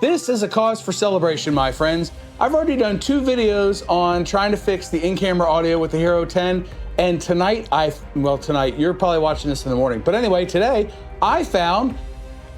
This is a cause for celebration, my friends. I've already done 2 videos on trying to fix the in-camera audio with the Hero 10, and tonight, you're probably watching this in the morning, but anyway, today, I found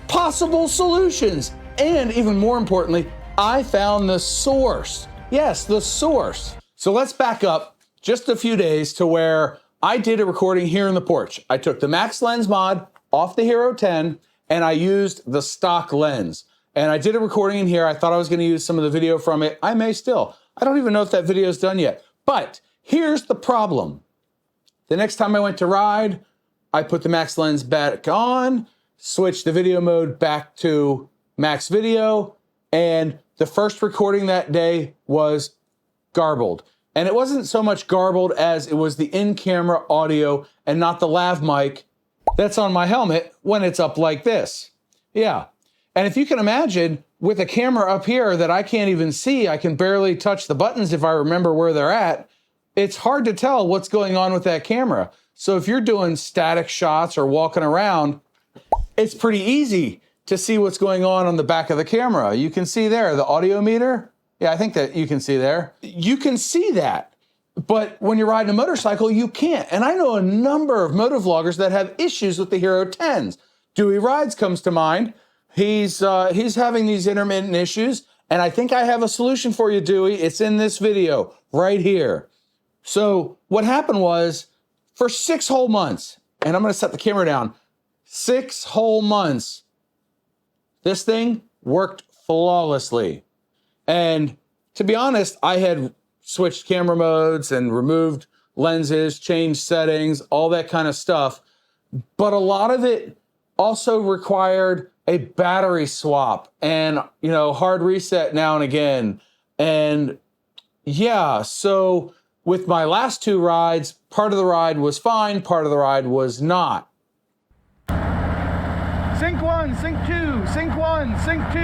possible solutions, and even more importantly, I found the source. Yes, the source. So let's back up just a few days to where I did a recording here in the porch. I took the max lens mod off the Hero 10, and I used the stock lens. And I did a recording in here. I thought I was gonna use some of the video from it. I may still. I don't even know if that video is done yet. But here's the problem. The next time I went to ride, I put the max lens back on, switched the video mode back to max video, and the first recording that day was garbled. And it wasn't so much garbled as it was the in-camera audio and not the lav mic that's on my helmet when it's up like this. Yeah. And if you can imagine, with a camera up here that I can't even see, I can barely touch the buttons if I remember where they're at, it's hard to tell what's going on with that camera. So if you're doing static shots or walking around, it's pretty easy to see what's going on the back of the camera. You can see there, the audio meter. Yeah, I think that you can see there. You can see that. But when you're riding a motorcycle, you can't. And I know a number of motovloggers that have issues with the Hero 10s. Dewey Rides comes to mind. He's having these intermittent issues, and I think I have a solution for you, Dewey. It's in this video right here. So what happened was, for 6 whole months, and I'm gonna set the camera down, 6 whole months, this thing worked flawlessly. And to be honest, I had switched camera modes and removed lenses, changed settings, all that kind of stuff. But a lot of it also required a battery swap and, hard reset now and again. And yeah, so with my last 2 rides, part of the ride was fine, part of the ride was not. Sync 1, sync 2, sync 1, sync 2.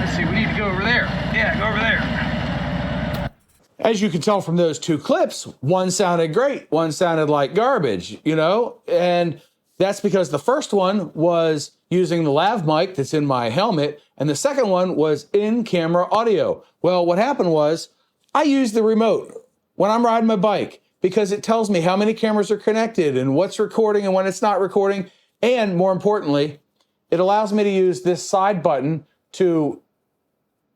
Let's see, we need to go over there. Yeah, go over there. As you can tell from those 2 clips, one sounded great, one sounded like garbage, and that's because the first one was using the lav mic that's in my helmet, and the second one was in-camera audio. Well, what happened was I used the remote when I'm riding my bike because it tells me how many cameras are connected and what's recording and when it's not recording. And more importantly, it allows me to use this side button to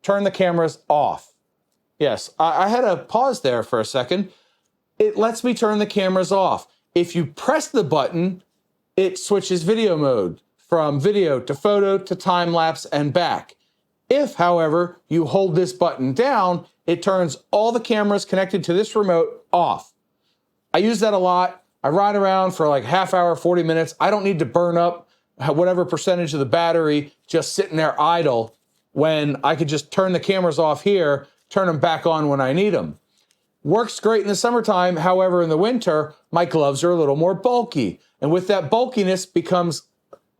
turn the cameras off. Yes, I had to pause there for a second. It lets me turn the cameras off. If you press the button, it switches video mode from video to photo to time lapse and back. If, however, you hold this button down, it turns all the cameras connected to this remote off. I use that a lot. I ride around for like half hour, 40 minutes. I don't need to burn up whatever percentage of the battery just sitting there idle when I could just turn the cameras off here, turn them back on when I need them. Works great in the summertime. However, in the winter, my gloves are a little more bulky. And with that bulkiness becomes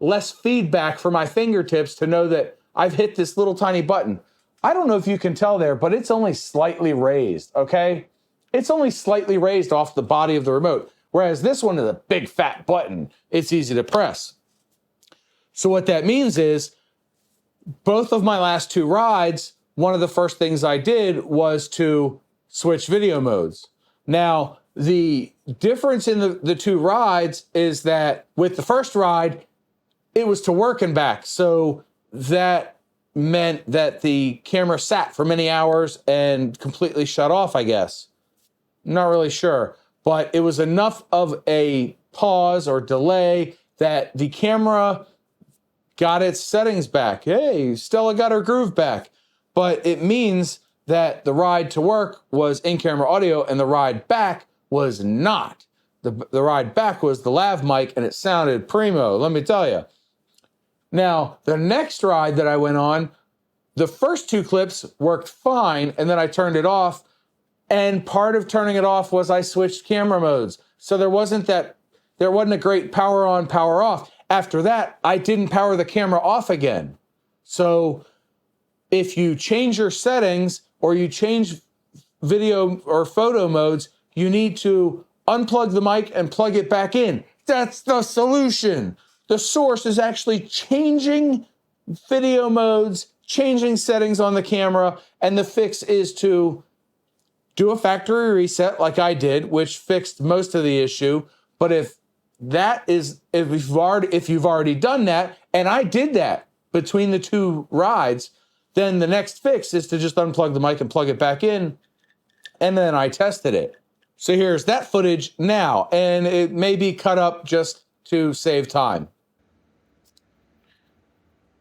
less feedback for my fingertips to know that I've hit this little tiny button. I don't know if you can tell there, but it's only slightly raised, okay? It's only slightly raised off the body of the remote, whereas this one is a big fat button. It's easy to press. So what that means is, both of my last 2 rides, one of the first things I did was to switch video modes. Now, the difference in the 2 rides is that with the first ride, it was to work and back. So that meant that the camera sat for many hours and completely shut off, I guess. Not really sure, but it was enough of a pause or delay that the camera got its settings back. Hey, Stella got her groove back. But it means that the ride to work was in-camera audio and the ride back was not. The ride back was the lav mic and it sounded primo, let me tell you. Now, the next ride that I went on, the first 2 clips worked fine and then I turned it off, and part of turning it off was I switched camera modes. So there wasn't a great power on, power off. After that, I didn't power the camera off again. So if you change your settings or you change video or photo modes, you need to unplug the mic and plug it back in. That's the solution. the source is actually changing video modes, changing settings on the camera, and the fix is to do a factory reset like I did, which fixed most of the issue. But if you've already done that, and I did that between the two rides, then the next fix is to just unplug the mic and plug it back in, and then I tested it. So here's that footage now, and it may be cut up just to save time.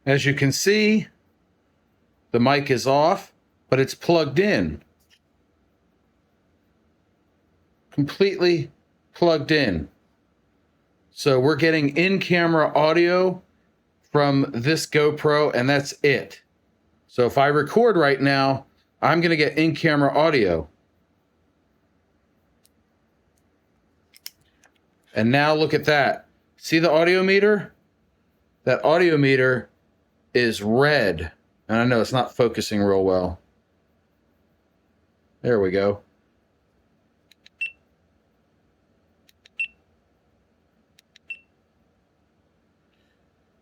As you can see, the mic is off, but it's plugged in. Completely plugged in. So we're getting in-camera audio from this GoPro, and that's it. So if I record right now, I'm going to get in-camera audio. And now look at that. See the audio meter? That audio meter is red. And I know it's not focusing real well. There we go.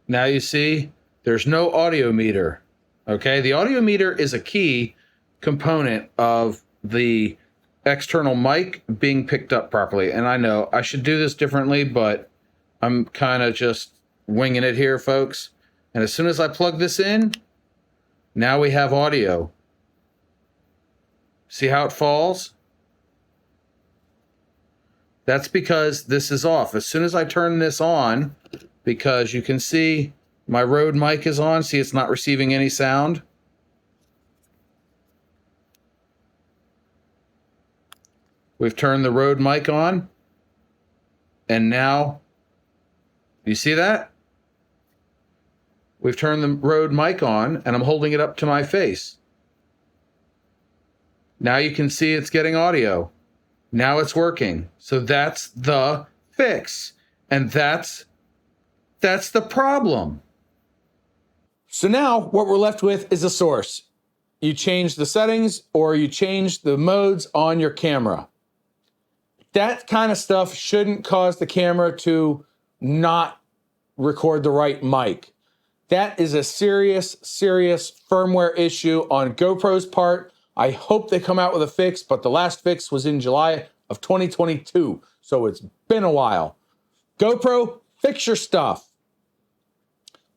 Now you see, there's no audio meter. Okay, the audio meter is a key component of the external mic being picked up properly. And I know I should do this differently, but I'm kind of just winging it here, folks. And as soon as I plug this in, now we have audio. See how it falls? That's because this is off. As soon as I turn this on, because you can see my Rode mic is on. See, it's not receiving any sound. We've turned the Rode mic on. And now, you see that? We've turned the Rode mic on, and I'm holding it up to my face. Now you can see it's getting audio. Now it's working. So that's the fix. And that's the problem. So now what we're left with is a source. You change the settings or you change the modes on your camera. That kind of stuff shouldn't cause the camera to not record the right mic. That is a serious firmware issue on GoPro's part. I hope they come out with a fix, but the last fix was in July of 2022, so it's been a while. GoPro, fix your stuff.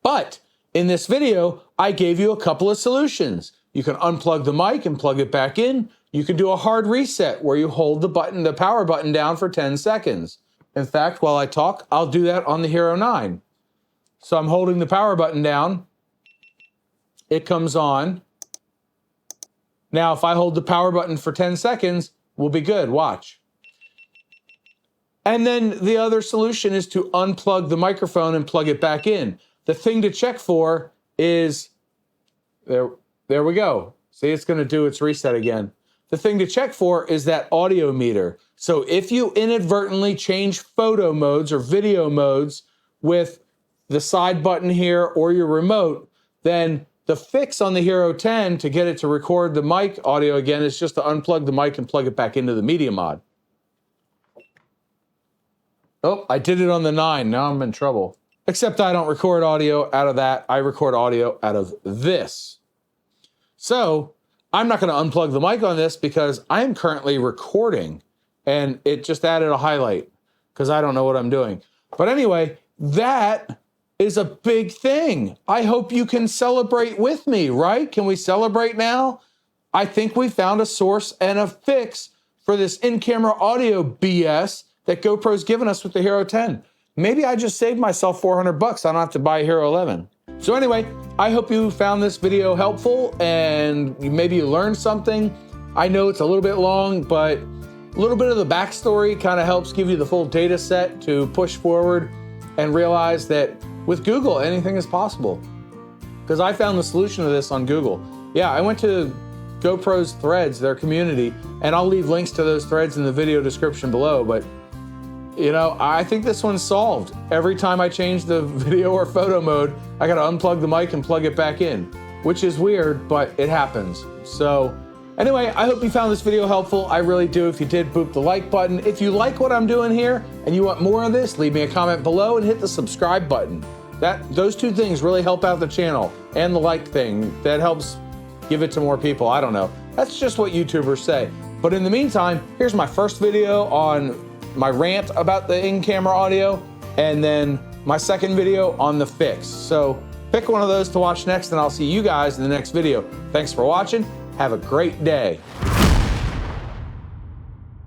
But in this video, I gave you a couple of solutions. You can unplug the mic and plug it back in. You can do a hard reset where you hold the power button down for 10 seconds. In fact, while I talk, I'll do that on the Hero 9. So I'm holding the power button down. It comes on. Now, if I hold the power button for 10 seconds, we'll be good. Watch. And then the other solution is to unplug the microphone and plug it back in. The thing to check for is, there we go. See, it's going to do its reset again. The thing to check for is that audio meter. So if you inadvertently change photo modes or video modes with the side button here or your remote, then the fix on the Hero 10 to get it to record the mic audio again is just to unplug the mic and plug it back into the media mod. Oh, I did it on the 9. Now I'm in trouble. Except I don't record audio out of that. I record audio out of this. So I'm not going to unplug the mic on this because I am currently recording, and it just added a highlight because I don't know what I'm doing. But anyway, that is a big thing. I hope you can celebrate with me, right? Can we celebrate now? I think we found a source and a fix for this in-camera audio BS that GoPro's given us with the Hero 10. Maybe I just saved myself $400. I don't have to buy a Hero 11. So anyway, I hope you found this video helpful and maybe you learned something. I know it's a little bit long, but a little bit of the backstory kind of helps give you the full data set to push forward and realize that with Google, anything is possible. Because I found the solution to this on Google. Yeah, I went to GoPro's threads, their community, and I'll leave links to those threads in the video description below, but you know, I think this one's solved. Every time I change the video or photo mode, I gotta unplug the mic and plug it back in, which is weird, but it happens. So Anyway, I hope you found this video helpful. I really do. If you did, boop the like button. If you like what I'm doing here and you want more of this, leave me a comment below and hit the subscribe button. Those two things really help out the channel, and the like thing, that helps give it to more people. I don't know. That's just what YouTubers say. But in the meantime, here's my first video on my rant about the in-camera audio, and then my second video on the fix. So pick one of those to watch next, and I'll see you guys in the next video. Thanks for watching. Have a great day.